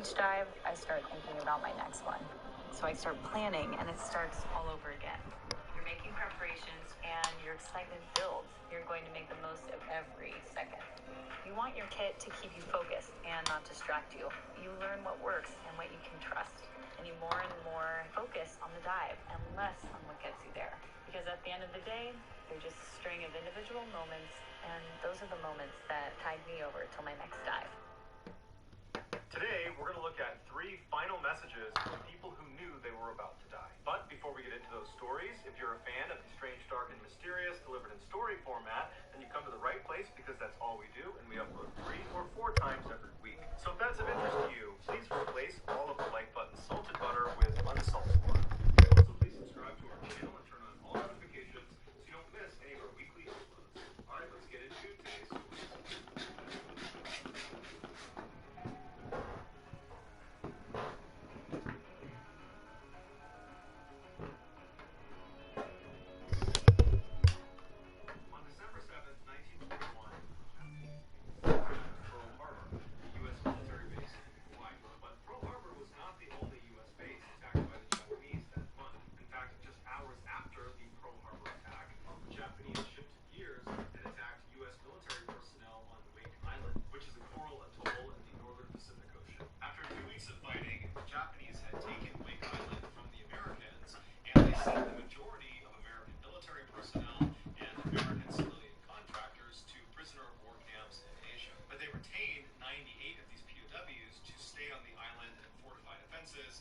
each dive, I start thinking about my next one. So I start planning, and it starts all over again. You're making preparations, and your excitement builds. You're going to make the most of every second. You want your kit to keep you focused and not distract you. You learn what works and what you can trust. And you more and more focus on the dive and less on what gets you there. Because at the end of the day, they're just a string of individual moments, and those are the moments that tide me over till my next dive. Today, we're going to look at 3 final messages from people who knew they were about to die. But before we get into those stories, if you're a fan of the strange, dark, and mysterious delivered in story format, then you come to the right place because that's all we do, and we upload 3 or 4 times every week. So if that's of interest to you, please replace all of the like button salted butter with unsalted butter. Also, please subscribe to our channel and turn on all notifications so you don't miss any of our weekly uploads. All right, let's get into today's stories.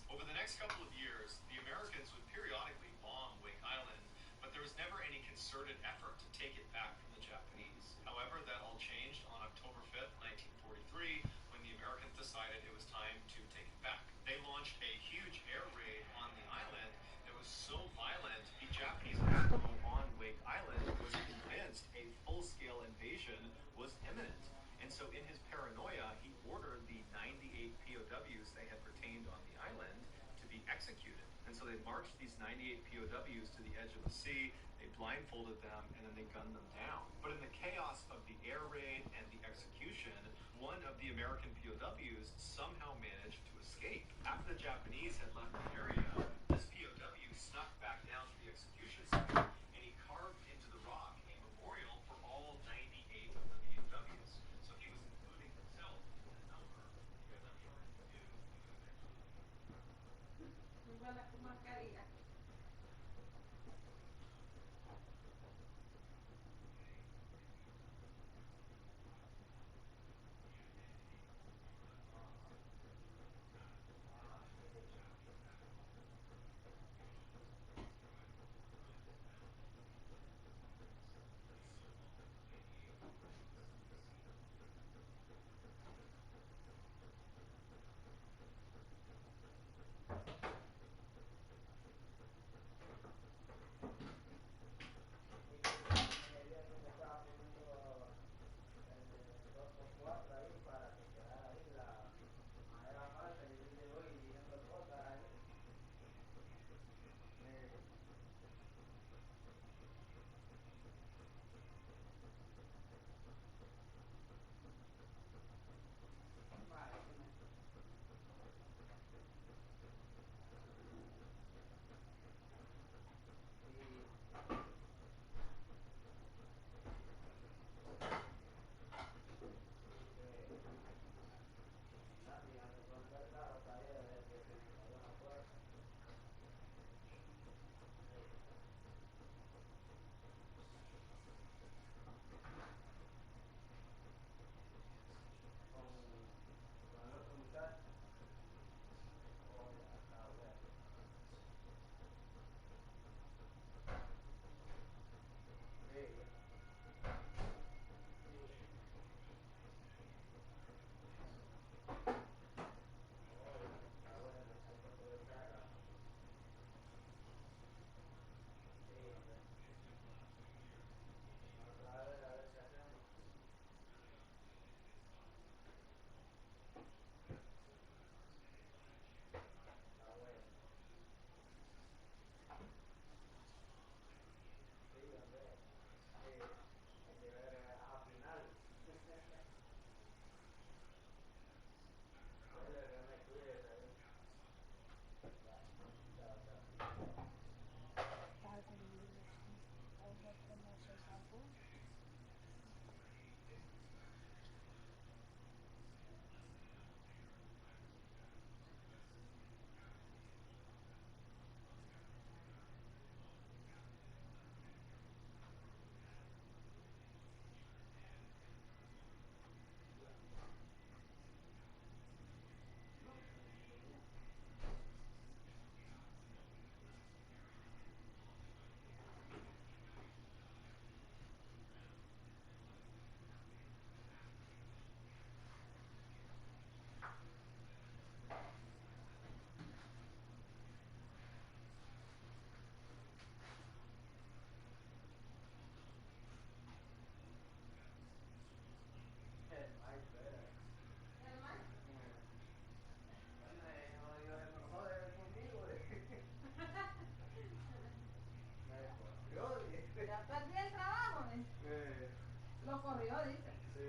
Over the next couple of years, the Americans would periodically bomb Wake Island, but there was never any concerted effort to take it back from the Japanese. However, that all changed on October 5th, 1943, when the Americans decided it was time to take it back. They launched a huge air raid on the island that was so violent, the Japanese admiral on Wake Island was convinced a full-scale invasion was imminent. And so in his paranoia, he ordered the 98 POWs they had retained on the island to be executed. And so they marched these 98 POWs to the edge of the sea, they blindfolded them, and then they gunned them down. But in the chaos of the air raid and the execution, one of the American POWs somehow managed to escape. After the Japanese had left the area, this POW snuck back down to the execution site, and he carved into the rock a memorial for all 98 of the POWs. So he was including himself in the number, because I'm sure he knew he was eventually.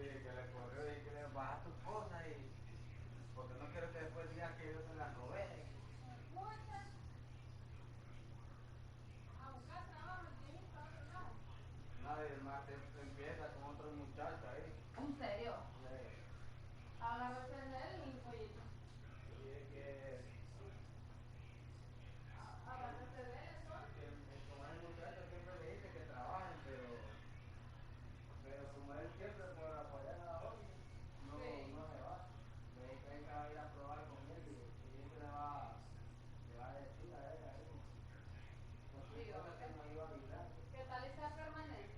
que le corrió y que le baja tus cosas y porque no quiero que después digas que yo te las robé. A buscar trabajo, el viejito a otro lado. No, y el martes empieza con otro muchacho ahí. ¿En serio? Sí. Agárrate de él, mi pollito. Y es que agárrate de él, entonces. Que como el muchacho siempre le dice que trabajen, pero como él siempre por apoyar a la joven, no, sí, no se va. Le dice que él se va a ir a probar con él y eso le va a decir a él ahí. Cualquier sí, cosa que nos iba a avisar. ¿Qué tal y sea permanente?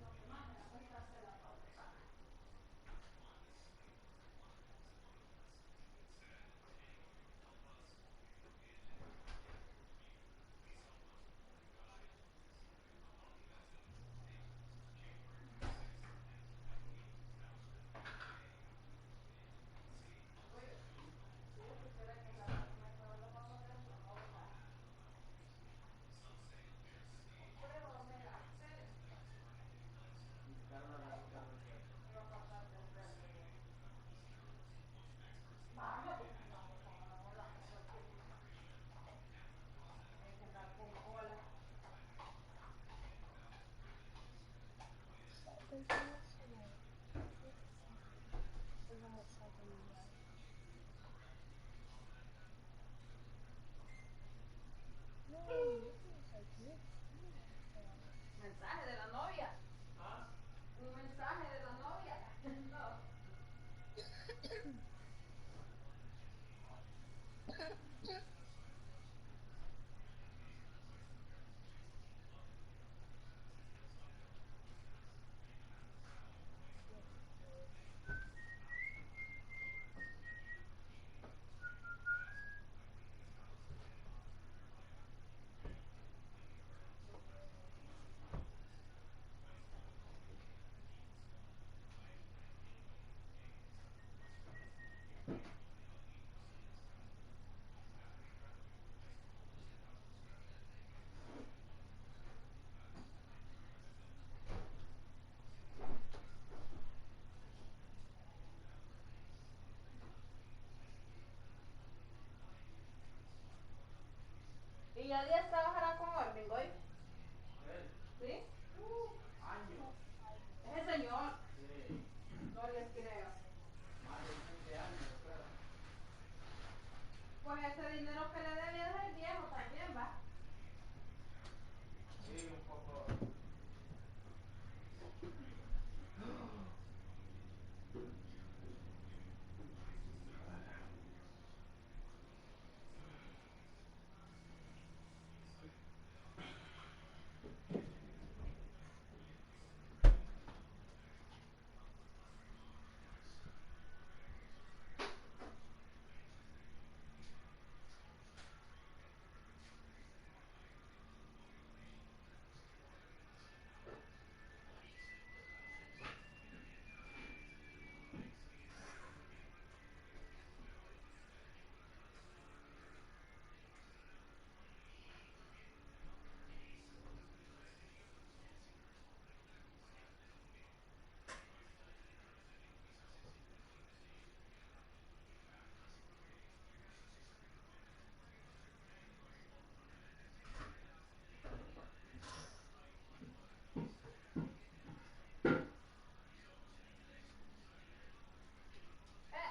Lo que más me da cuesta hacer la pausa. Oye, si yo supiera que la próxima vez que vuelva a pasar eso, no voy a comprueba donde la hacer. Carla la puta iba a pasar de frente. Vamos, porque andamos con la volante cualquier día. Hay que andar con cola. Mensaje de la novia. ¿Ah? Un mensaje de la novia. No. ¿Y ya días trabajará con Irving hoy? ¿Él? ¿Sí? Años. ¿Ese señor? Sí. No les creo. Más de 15 años, yo creo. Pues ese dinero que le debía es el viejo también, ¿va? Sí, un poco.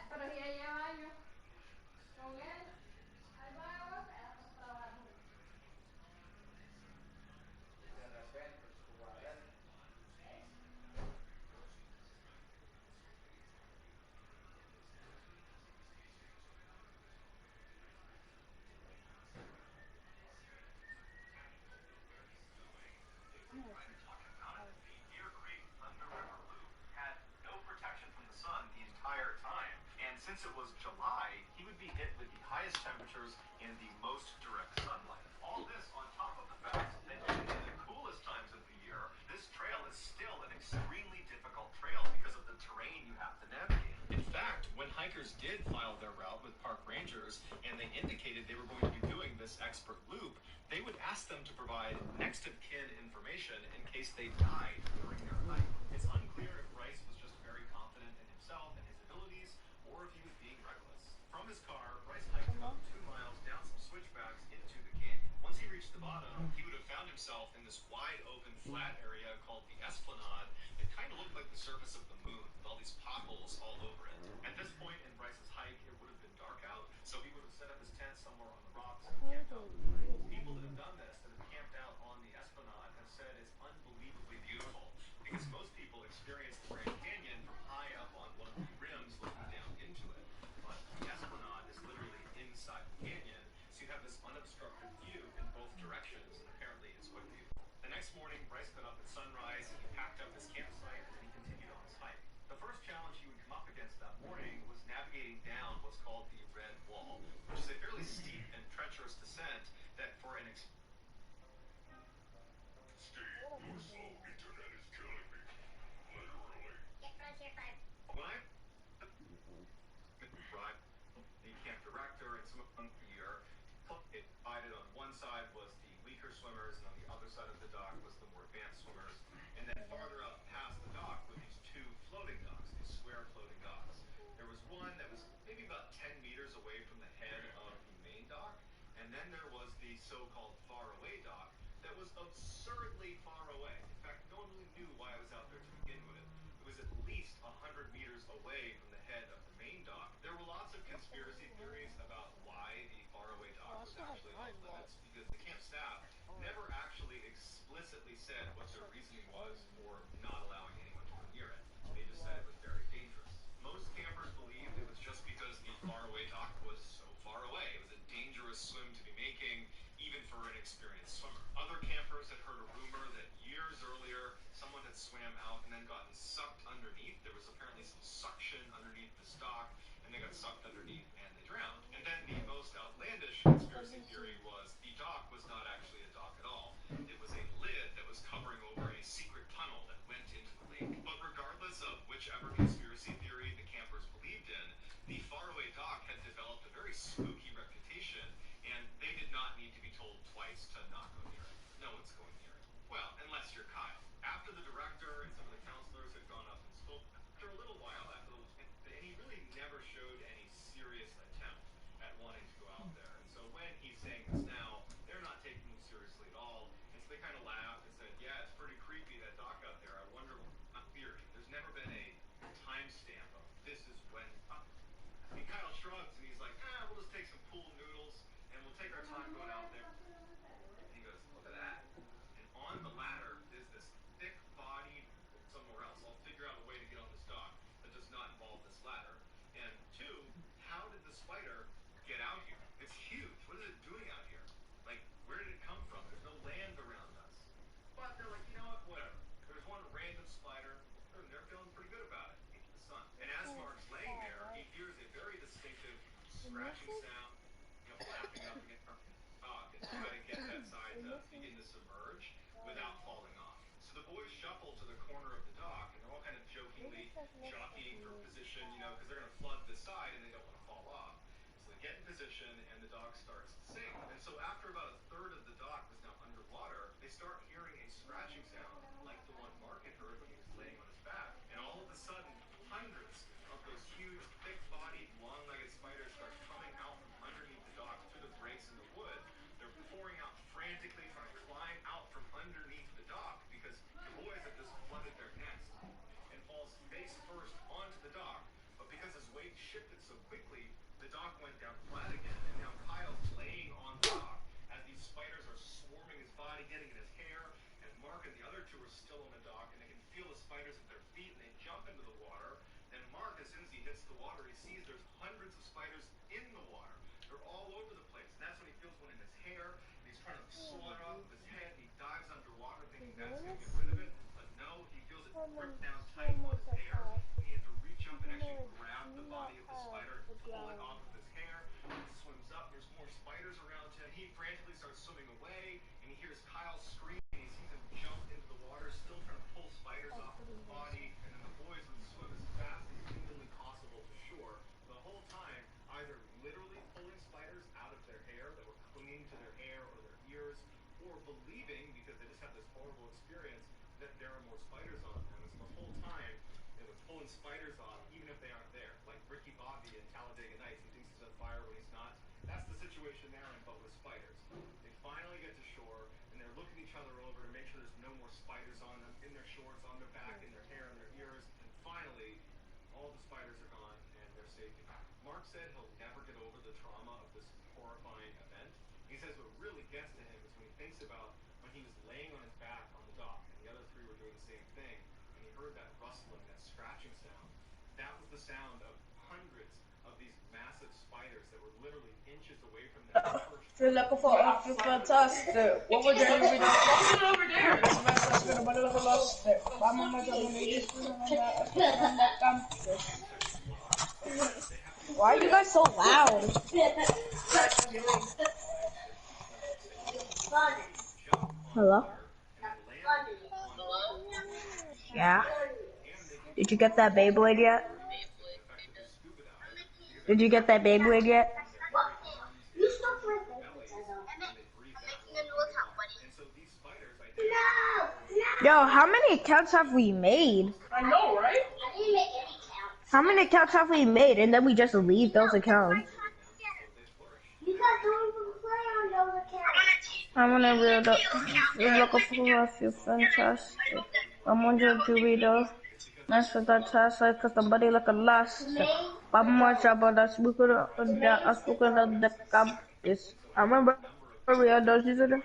Pero ya lleva años con él. Ahí van a volver a trabajar juntos. De repente, su adentro. No protection from the sun the entire time. And since it was July, he would be hit with the highest temperatures and the most direct sunlight. All this on top of the fact that even in the coolest times of the year, this trail is still an extremely difficult trail because of the terrain you have to navigate. In fact, when hikers did file their route with park rangers and they indicated they were going to be doing this expert loop, They would ask them to provide next of kin information in case they died during their hike. It's unclear if Bryce was just very confident in himself and his abilities, or if he was being reckless. From his car, Bryce hiked about 2 miles down some switchbacks into the canyon. Once he reached the bottom, he would have found himself in this wide open flat area called the Esplanade. It kind of looked like the surface of the moon, with all these potholes all over it. At this point in Bryce's hike, it would have been dark out, so he would have set up his tent somewhere on the rocks and camped out. People that have done this, that have camped out on the Esplanade, have said it's unbelievably beautiful, because most people experience the Grand Canyon from high up on one of the rims looking down into it. But the Esplanade is literally inside the canyon, so you have this unobstructed view in both directions, and apparently it's quite beautiful. The next morning, Bryce got up at sunrise, he packed up his campsite, and he continued on his hike. The first challenge he would come up against that morning was navigating down what's called the Red Wall, which is a fairly steep and treacherous descent that for an Steve, your slow internet is killing me. Literally. Get Frontier 5. When I arrived, the camp director and some of them here, it divided on one side was the weaker swimmers, and on the other side of the dock was the more advanced swimmers. And then farther up past the dock were these two floating docks, these square floating docks. There was one that was maybe about 10 meters away from the head of the main dock, and then there was the so-called faraway dock that was absurdly far away. In fact, no one really knew why I was out there to begin with. It was at least 100 meters away from the head of the main dock. There were lots of conspiracy theories about why the faraway dock was actually off limits, because the camp staff never actually explicitly said what their reasoning was for not allowing anyone to go near it. They just said it was very dangerous. Most campers believed it was just because the faraway dock was so far away. It was a dangerous swim to be making, even for an experienced swimmer. Other campers had heard a rumor that years earlier, someone had swam out and then gotten sucked underneath. There was apparently some suction underneath this dock, and they got sucked underneath and they drowned. And then the most outlandish conspiracy theory was the dock was not actually a dock at all. It was a lid that was covering over a secret tunnel that went into the lake. But regardless of whichever conspiracy theory the campers believed in, the faraway dock had developed a very spooky reputation, and they did not need to be told twice to not go near it. No one's going near it. Well, unless you're Kyle. After the director and some of the counselors had gone up and spoke, after a little while, and he really never showed any serious attempt at wanting to go out there. And so when he's saying this now, they're not taking him seriously at all. And so they kind of laughed and said, yeah, it's pretty creepy, that dock out there. I wonder what theory. There's never been a timestamp of this is when. And Kyle shrugs and he's like, we'll just take some pool noodles and we'll take our time going out there. And he goes, look at that. And on the ladder is this thick-bodied somewhere else. I'll figure out a way to get on this dock that does not involve this ladder. And two, how did the spider get out here? It's huge. What is it doing out here? Like, where did it come from? There's no land around us. But they're like, you know what? Whatever. There's one random spider, and they're feeling pretty good about it. It's the sun. And as Mark's laying there, he hears a very distinctive scratching sound, flapping up against the dock, and try to get that side to begin to submerge without falling off. So the boys shuffle to the corner of the dock, and they're all kind of jokingly jockeying for position, because they're going to flood this side and they don't want to fall off. So they get in position, and the dock starts to sink. And so after about a third of the dock was now underwater, they start hearing a scratching sound like the one Mark had heard when he was laying on his back. And all of a sudden, hundreds of those huge, thick-bodied, long-legged spiders start coming out from underneath the dock through the breaks in the wood. They're pouring out frantically, trying to climb out from underneath the dock because the boys have just flooded their nest, and falls face first onto the dock. But because his weight shifted so quickly, the dock went down flat again, and now Kyle's laying on the dock as these spiders are swarming his body, getting in his hair, and Mark and the other two are still on the dock, and they can feel the spiders at their feet, and they jump into the water. And Mark, as soon as he hits the water, he sees there's hundreds of spiders in the water. They're all over the place, and that's when he feels one in his hair, and he's trying to swat it off of his head, and he dives underwater thinking that's going to get rid of it, but no, he feels it grip down tight on his hair, and he had to reach up and actually grab the body of the spider and pull it off of his hair. He swims up, there's more spiders around him, he frantically starts swimming away, and he hears Kyle scream, and he sees him jump into the water, still trying to pull spiders off of his body, and then the boys would swim as fast as humanly possible to shore, the whole time either literally pulling spiders out of their hair that were clinging to their hair or their ears, spiders off, even if they aren't there. Like Ricky Bobby in Talladega Nights, he thinks he's on fire when he's not. That's the situation they're in, but with spiders. They finally get to shore, and they're looking each other over to make sure there's no more spiders on them, in their shorts, on their back, in their hair, in their ears, and finally, all the spiders are gone, and they're safe. Mark said he'll never get over the trauma of this horrifying event. He says what really gets to him is when he thinks about when he was laying on his back on the dock, and the other three were doing the same thing, and he heard that rustling, that scratching sound. That was the sound of hundreds of these massive spiders that were literally inches away from them. Feel like a fall, I feel fantastic. What would you do? What's over there? Why are you guys so loud? Hello? Yeah? Did you get that Beyblade yet? Did you get that Beyblade yet? Yo, how many accounts have we made? I know, right? I didn't make any counts. How many accounts have we made and then we just leave those accounts? You guys don't even play on those accounts. I'm gonna read up. You're looking for I feel fantastic. I'm wondering to read those. Nice for that task, cause somebody look a lost. I'm much about that spoken of the campus. I remember we had those using it.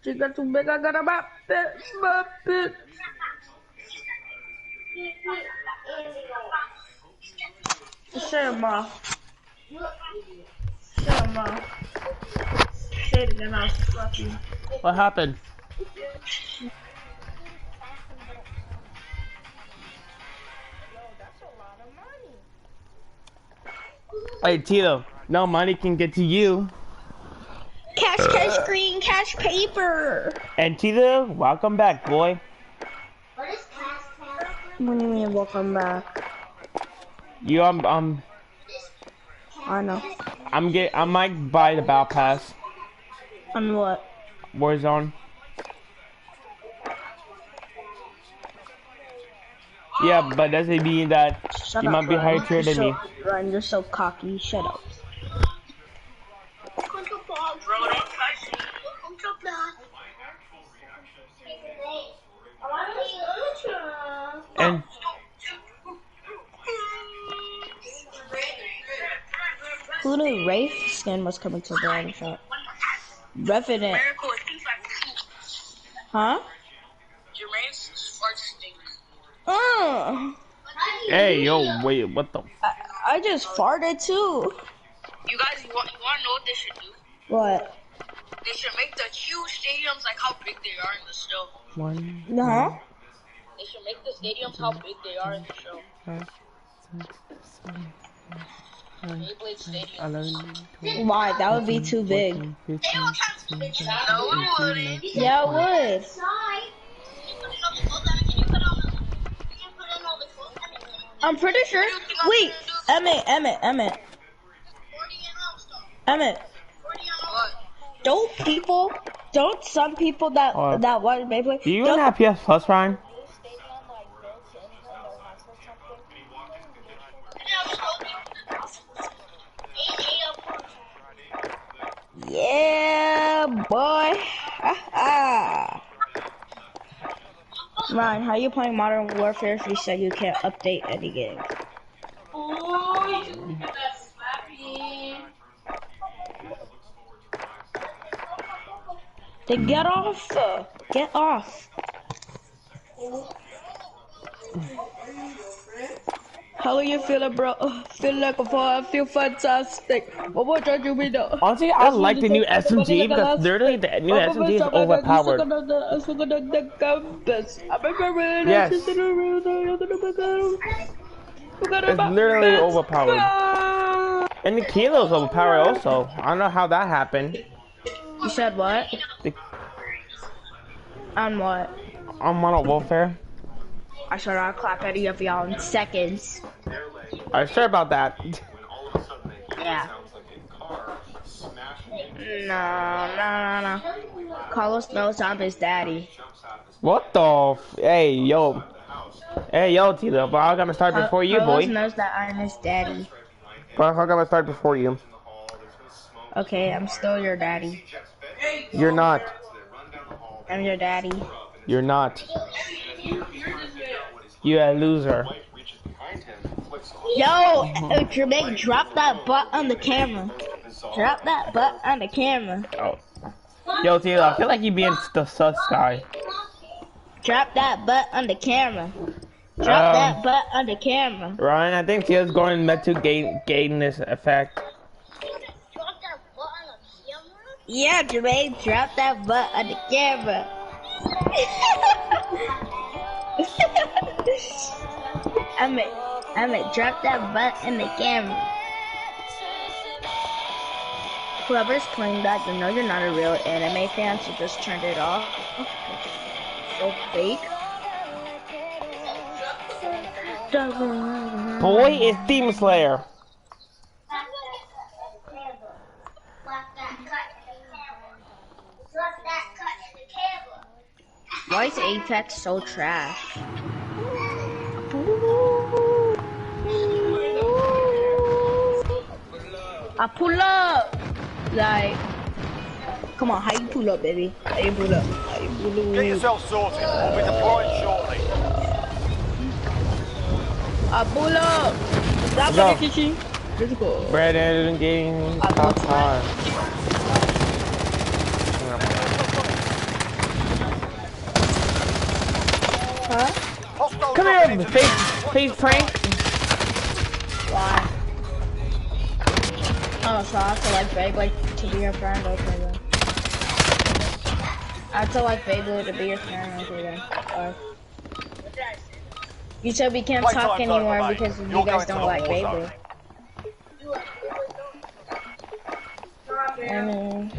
She got too big, I got a map it. Shut him off. Shut him off. Say it again, I'll slap you. What happened? Hey Tito, no money can get to you. Cash, green, cash, paper. And Tito, welcome back, boy. What is cash paper? What do you mean, welcome back? You, I know. I might buy the battle pass. On what? Warzone. Yeah, but doesn't mean that Shut you up, might be higher tier than me. Ryan, you're so cocky. Shut up. And Who knew Wraith skin was coming to the item shop? Revenant. Huh? hey, yo, wait, what the? I just farted too. You guys, you want to know what they should do? What? They should make the huge stadiums like how big they are in the show. Huh? They should make the stadiums how big they are in the show. Beyblade Stadium. Why? That would be too big. No, it wouldn't. Yeah, it would. I'm pretty sure. Wait, Emmett. Don't some people that want Beyblade. Do you even have PS Plus, Ryan? Yeah, boy. Ryan, how you playing Modern Warfare if you said you can't update any game? Oh, you can get that slappy. Then get off. Get off. How are you feeling, bro? Feel like I feel fantastic. What more try you be though? Honestly, I like the new SMG because literally the new SMG is overpowered. Yes. It's literally overpowered. And the kilo's overpowered also. I don't know how that happened. You said what? On what? On Modern Warfare. I said I'll clap any of y'all in seconds. Alright, sorry about that. Yeah. No. Carlos knows I'm his daddy. What the hey, yo. Hey, yo, Tito, but I'm gonna start before you, Carlos boy. knows that I'm his daddy. But I'm gonna start before you. Okay, I'm still your daddy. You're not. I'm your daddy. You're not. You a loser. Yo, Jermaine, drop that butt on the camera. Drop that butt on the camera. Oh. Yo, Tito, I feel like you being the sus guy. Drop that butt on the camera. Drop that butt on the camera. Ryan, I think Tito's going meant to gain this effect. Yeah, Jermaine, drop that butt on the camera. I'm gonna drop that butt in the camera. Whoever's playing that, you know you're not a real anime fan, so just turn it off. So fake. Boy, it's Demon Slayer. Why is Apex so trash? I pull up! Like, come on, how you pull up, baby? How you pull up? How you pull up? Get yourself sorted. We'll be deploying shortly. I pull up! Stop Go. the kitchen. Let's go. Brandon getting top five. Huh? Come here, face prank. Why? Oh, so I have to like Beyblade to be your friend? Okay then. I have to like Beyblade to be your friend? Okay then. You said we can't talk anymore because you guys don't like Beyblade. I mean,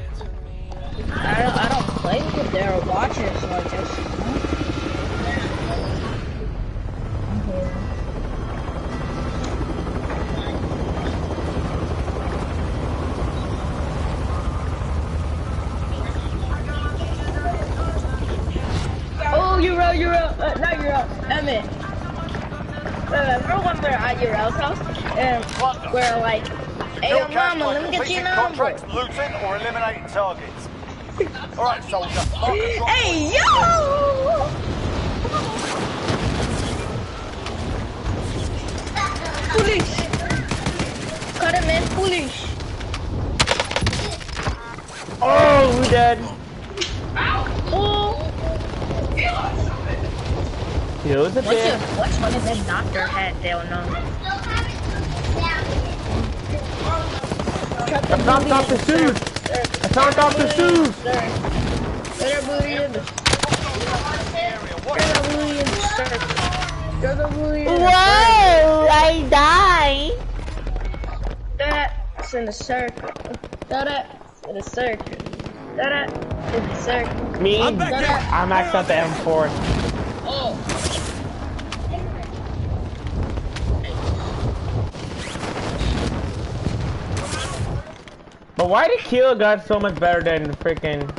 I don't play with their watchers, so I just. Oh, you're out. Not you're out. Emmett. Remember when we were at your house and we're like, hey, yo, mama, let me get your number. Contracts, looting, or eliminating targets. All right, soldier. Hey, yo! Foolish. Cut him, man. Foolish. Oh, we dead. Oh. It was a bit. What's one of them knocked their head? They'll know. I found Dr. Seuss. I found Dr. Seuss. Whoa! I died. That's in the circle. That's in the circle. That's in the circle. Me? I maxed out the M4. Oh. But why did Kill got so much better than freaking?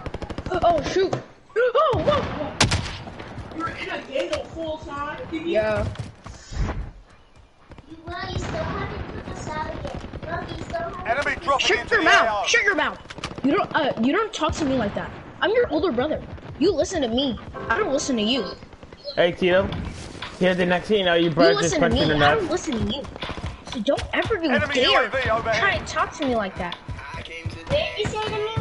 Oh shoot! Oh, whoa. You're in a game the full time? Yeah. Enemy dropping Shut into your the mouth! AR. Shut your mouth! You don't talk to me like that. I'm your older brother. You listen to me. I don't listen to you. Hey, Tito. Here's the next thing you know, you brought this punch in the I nuts. don't listen to you. So don't ever even Enemy dare UAV overhead. try to talk to me like that. What you say to me?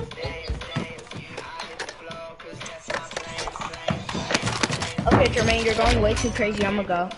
Okay, Jermaine, you're going way too crazy. I'm gonna go.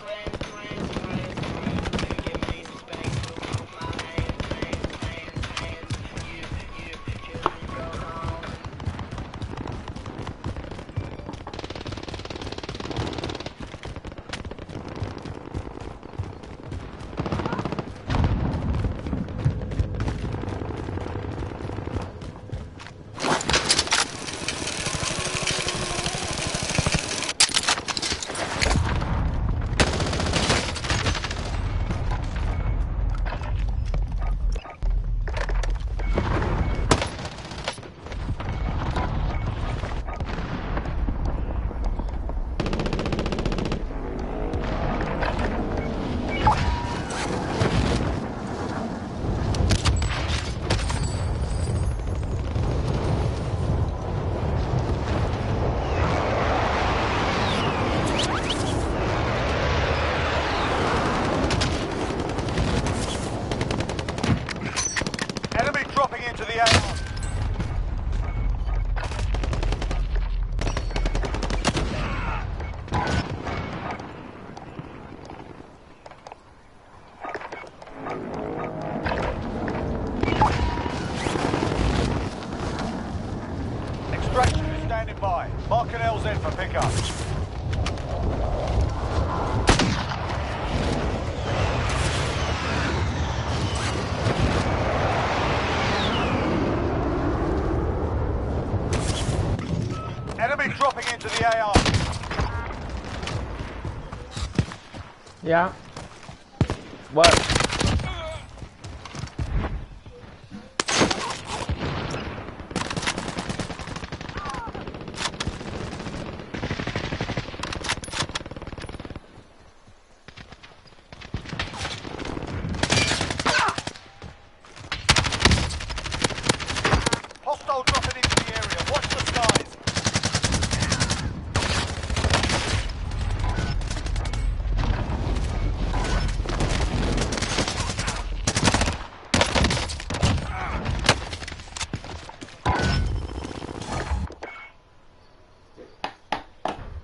into the AO. Yeah. What? Hostile dropping into the area. Watch the skies.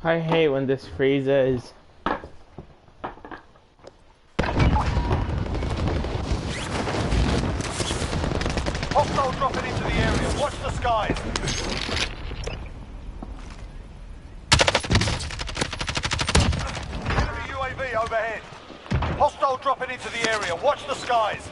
I hate when this freezes. Hostile dropping into the area. Watch the skies. Enemy UAV overhead. Hostile dropping into the area. Watch the skies.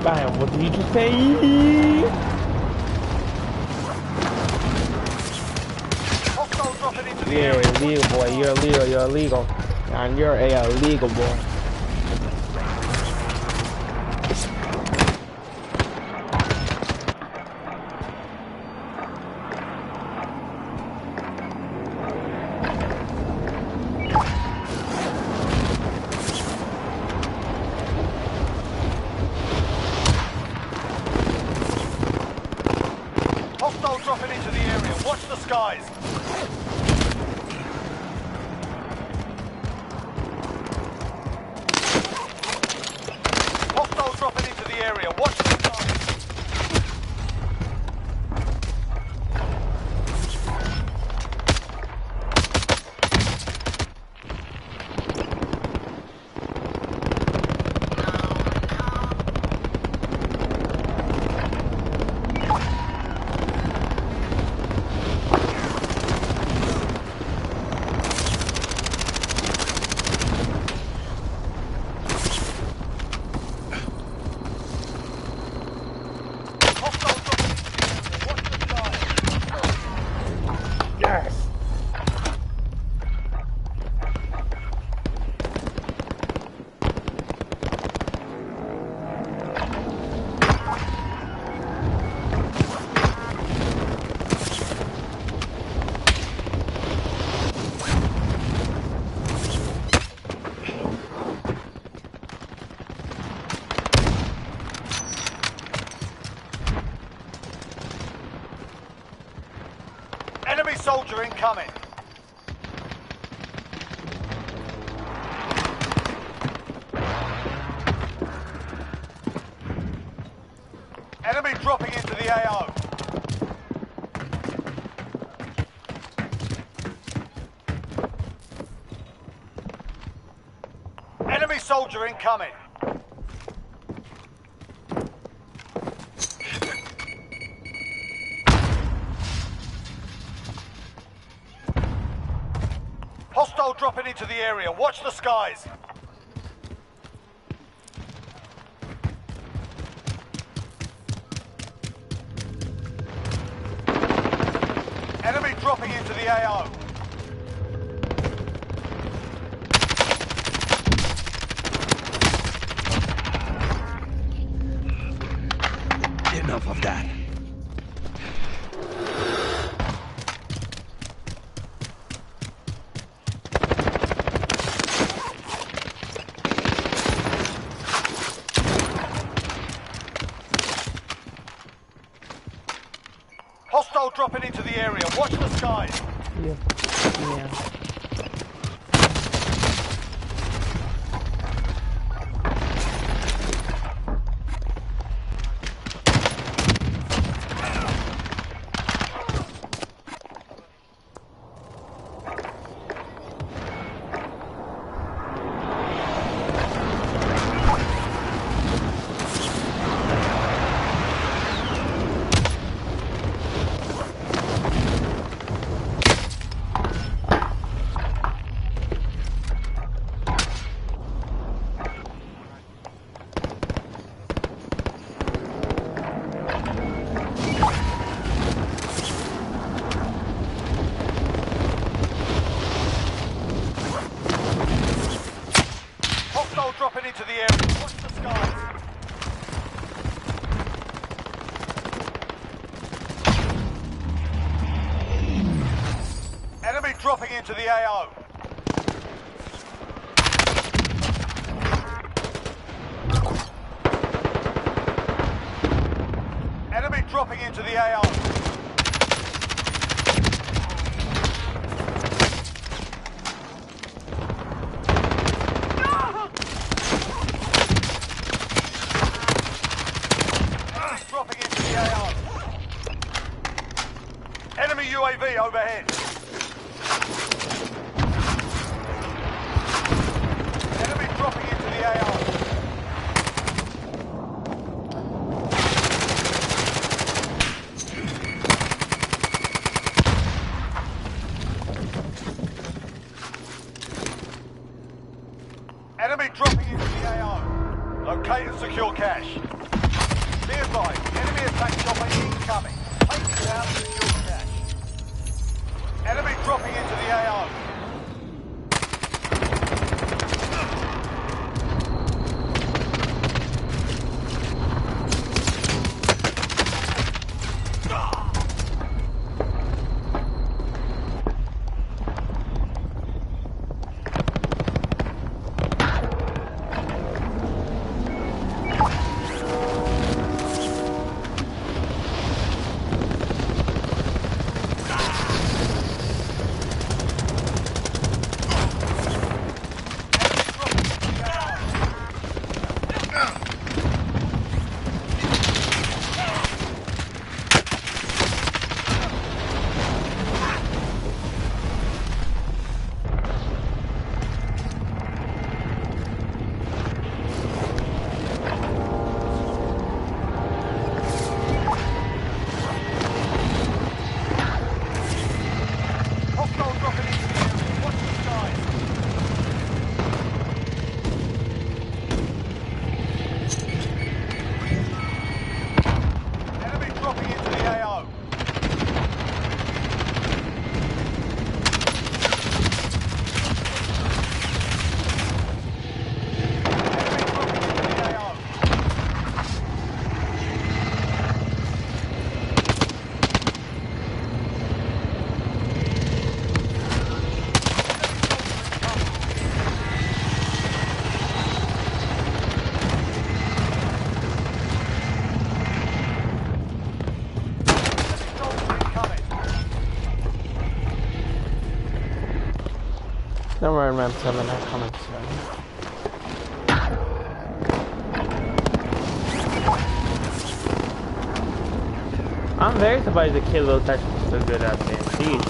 Bam, what did you just say? Hostile dropping into the Yeah, area. illegal boy, you're illegal, you're illegal. And you're a illegal boy. Hostile dropping into the area. Watch the skies. Hostile dropping into the area. Watch the skies. Hostile dropping into the area. Watch the skies. Yes! Enemy soldier incoming. Enemy dropping into the AO. Enemy soldier incoming. Hostile dropping into the area. Watch the skies. Enemy dropping into the AO. Enough of that. Hostile dropping into the area. Watch the skies. Yeah. Yeah. dropping into the AO. Enemy dropping into the AO. Dropping into the AO. Enemy UAV overhead. Enemy dropping into the AO. Enemy dropping into the AO. Locate and secure cache. Be advised, enemy attack chopper incoming. Take it down and secure cache. Enemy dropping into the AO. Don't worry, man. Tell me not coming soon. I'm very surprised the kid looks actually so good at this. Jeez.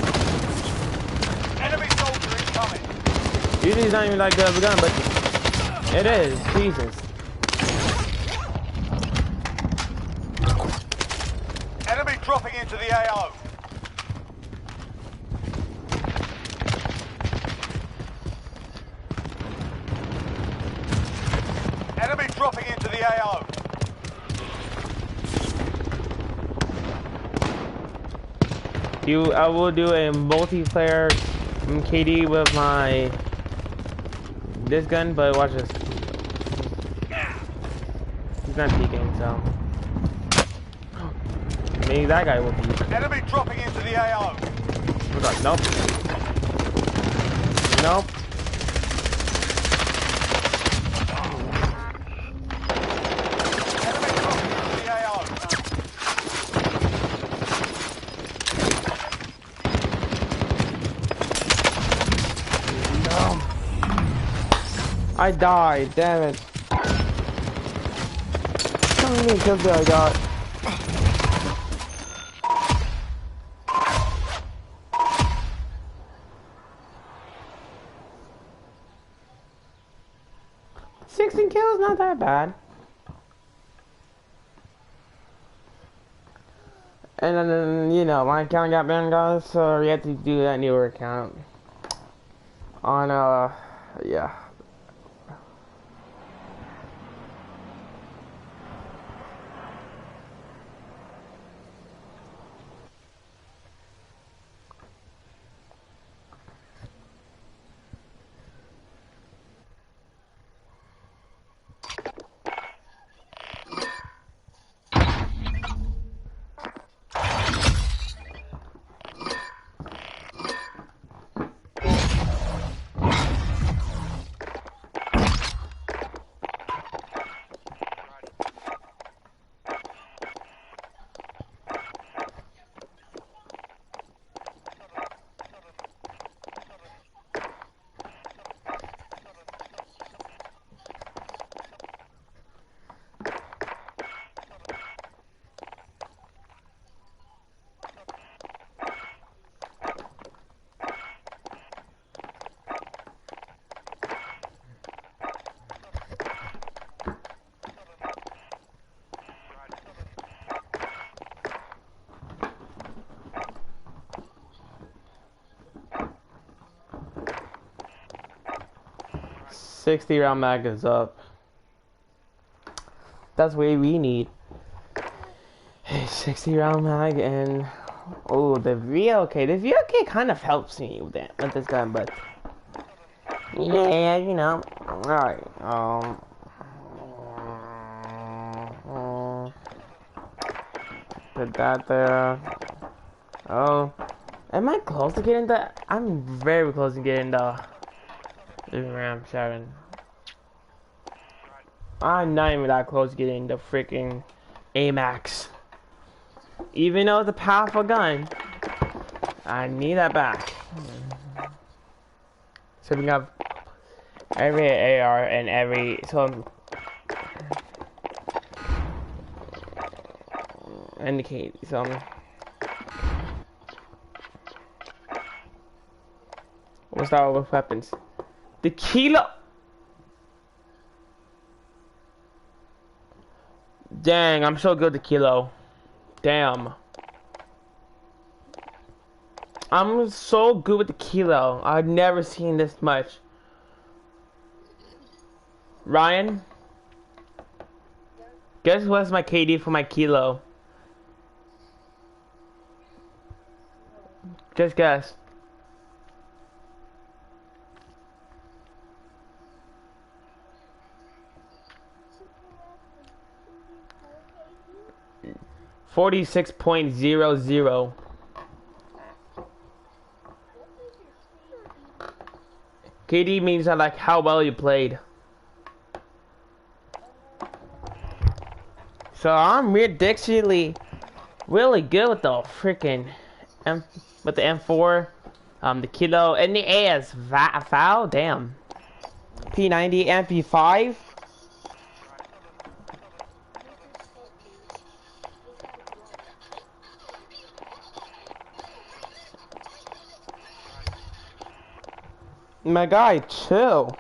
Enemy soldier incoming. Usually he's not even that good of a gun, but it is. Jesus. Enemy dropping into the AO. Enemy dropping into the AO. I will do a multiplayer KD with this gun, but watch this. He's not peeking, so maybe that guy will peek. Enemy dropping into the AO. Nope. Nope. I died, damn it. How many kills did I got? Kills, not that bad. And then, you know, my account got banned, guys, so we have to do that newer account. On, yeah. 60 round mag is up. That's what we need. 60 round mag and oh, the VLK. The VLK kind of helps me with that, with this gun, but yeah, you know. All right. Put that there. Oh, am I close to getting that? I'm very close to getting the Ram 7. I'm not even that close to getting the freaking AMAX. Even though it's a powerful gun, I need that back. So we have every AR and every indicate some. We'll start with weapons. The kilo. Dang, I'm so good at kilo. Damn. I'm so good with the kilo. I've never seen this much. Ryan? Guess what's my KD for my kilo? Just guess. .00. KD means that like how well you played. So I'm ridiculously really good with the freaking with the M4, the kilo, and the AS foul. Damn. P90 and P5. My guy, chill.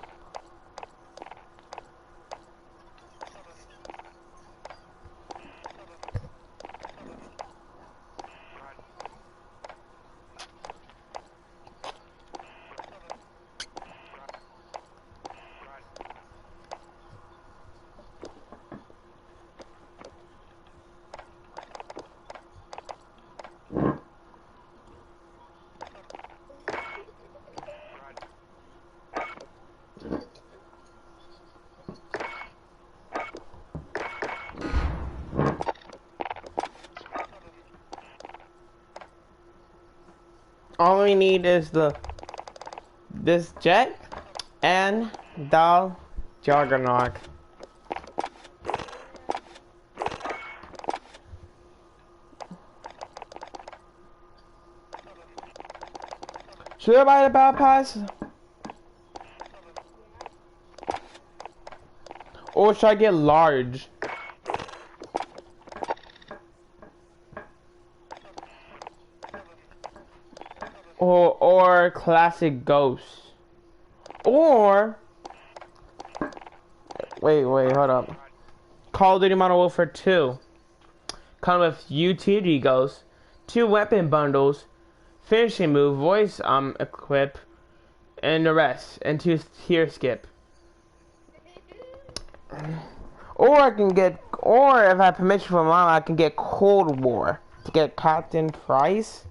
All we need is this jet and the juggernaut. Should I buy the battle pass? Or should I get large? Or classic ghost. Or wait, hold up. Call of Duty Modern Warfare 2. Come with utility ghost, 2 weapon bundles, finishing move, voice equip, and the rest, and 2 tier skip. Or I can get, or if I have permission from mom, I can get Cold War to get Captain Price.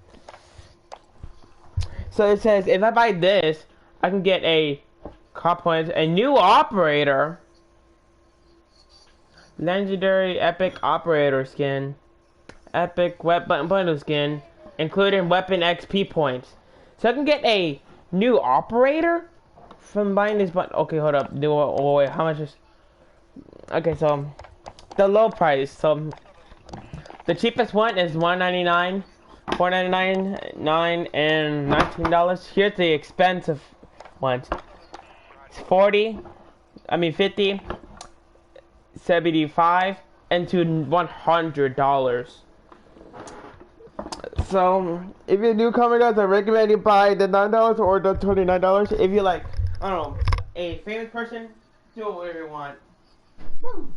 So it says if I buy this, I can get a cop points, a new operator, legendary epic operator skin, epic weapon bundle skin, including weapon XP points. So I can get a new operator from buying this. But okay, hold up. Oh wait, how much is? Okay, so the low price. So the cheapest one is $199. $4.99, $9 and $19. Here's the expensive ones. It's 50, 75, and to $100. So if you're a newcomer, guys, I recommend you buy the $9 or the $29. If you like, I don't know, a famous person, do whatever you want. Woo.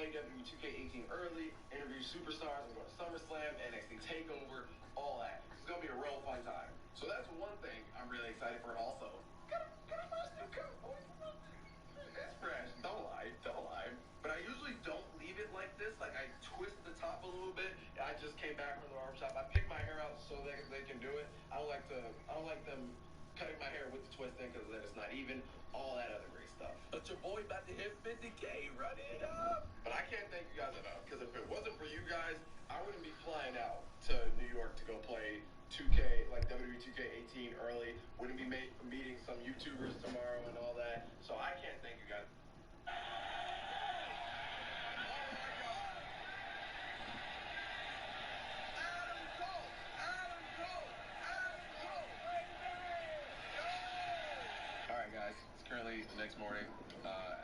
play WWE 2K18 early, interview superstars, I'm going to SummerSlam, NXT TakeOver, all that. It's going to be a real fun time. So that's one thing I'm really excited for. Also, got a nice new coat, boys. It's fresh. Don't lie. But I usually don't leave it like this. Like, I twist the top a little bit. I just came back from the barbershop. I picked my hair out so that they can do it. I don't like them cutting my hair with the twisting because then it's not even. All that other great stuff. But your boy about to hit 50K. Run it up. But I can't thank you guys enough, because if it wasn't for you guys, I wouldn't be flying out to New York to go play 2K, like WWE 2K18 early. Wouldn't be meeting some YouTubers tomorrow and all that. So I can't thank you guys. Alright guys, it's currently the next morning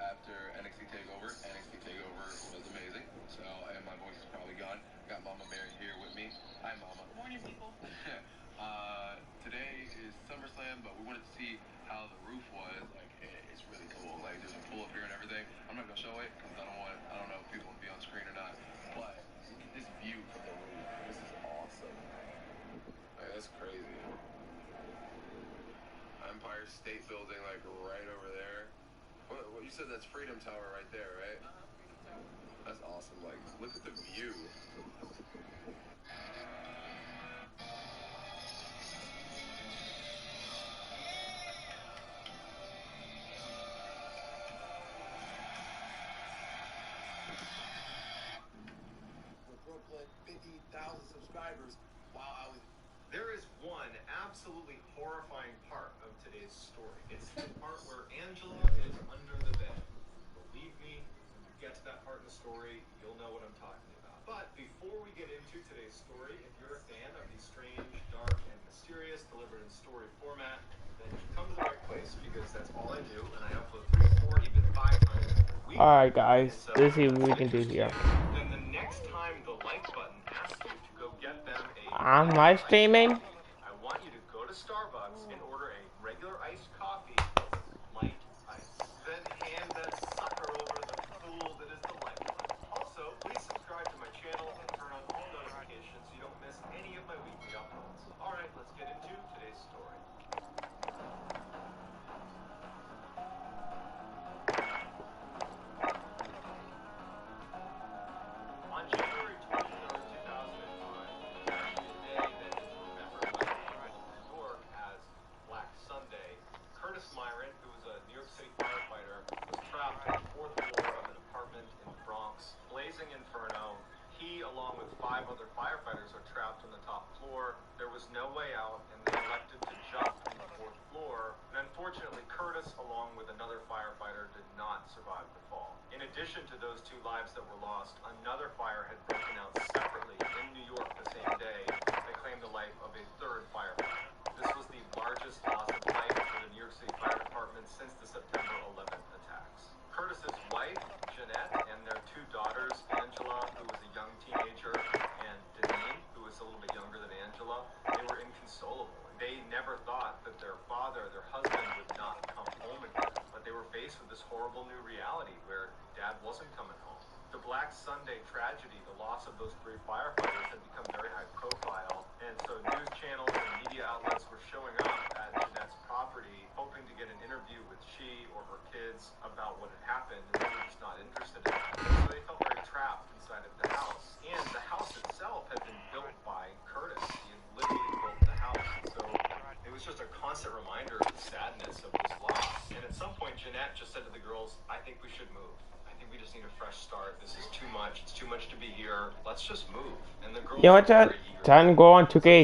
after NXT TakeOver. NXT TakeOver was amazing. So, and my voice is probably gone. Got Mama Bear here with me. Hi Mama. Good morning people. Today is SummerSlam, but we wanted to see how the roof was. Like, it's really cool. Like, there's a pool up here and everything. I'm not gonna show it because I don't know if people want to be on screen or not. But look at this view from the roof. This is awesome. Like, that's crazy. Empire State Building, like right over there. Well, you said that's Freedom Tower right there, right? That's awesome. Like, look at the view. With Brooklyn, 50,000 subscribers. Wow, There is one absolutely horrifying part of today's story. It's the part where Angela is under the bed. Believe me, when you get to that part in the story, you'll know what I'm talking about. But before we get into today's story, if you're a fan of these strange, dark, and mysterious delivered in story format, then you've come to the right place, because that's all I do, and I upload 3, 4, even 5 times a week. Alright guys, So let's see what we can do here. then the next time the like button asks you to go get them I'm live streaming. I want you to go to Starbucks and order a regular iced coffee, light ice. Then hand that sucker over to the fool that is the like button. Also, please subscribe to my channel and turn on all notifications so you don't miss any of my weekly uploads. Alright, let's get into today's story. On January 23rd, 2005, actually a day that is remembered by people in New York as Black Sunday, Curtis Myron, who was a New York City firefighter, was trapped on the 4th floor of an apartment in the Bronx. Blazing inferno. He, along with 5 other firefighters, are trapped on the top floor. There was no way out, and they elected to jump from the 4th floor. And unfortunately, Curtis, along with another firefighter, did not survive the fall. In addition to those 2 lives that were lost, another fire had broken out separately in New York the same day that claimed the life of a 3rd firefighter. This was the largest loss of life for the New York City Fire Department since the September 11th attacks. Curtis's wife, Jeanette, and their 2 daughters, Angela, who was a young teenager, and Deneen, who was a little bit younger than Angela, they were inconsolable. They never thought that their father, their husband, would not come home again, but they were faced with this horrible new reality where Dad wasn't coming home. The Black Sunday tragedy, the loss of those 3 firefighters, had become very high profile, and so news channels and media outlets were showing up at Jeanette's property, hoping to get an interview with she or her kids about what had happened, and they were just not interested in that. So they felt very trapped inside of the house. And the house itself had been built by Curtis. He had literally built the house. So it was just a constant reminder of the sadness of this loss. And at some point, Jeanette just said to the girls, I think we should move. I think we just need a fresh start. This is too much. It's too much to be here. Let's just move. And the girls You know what, John? Time to go on 2K.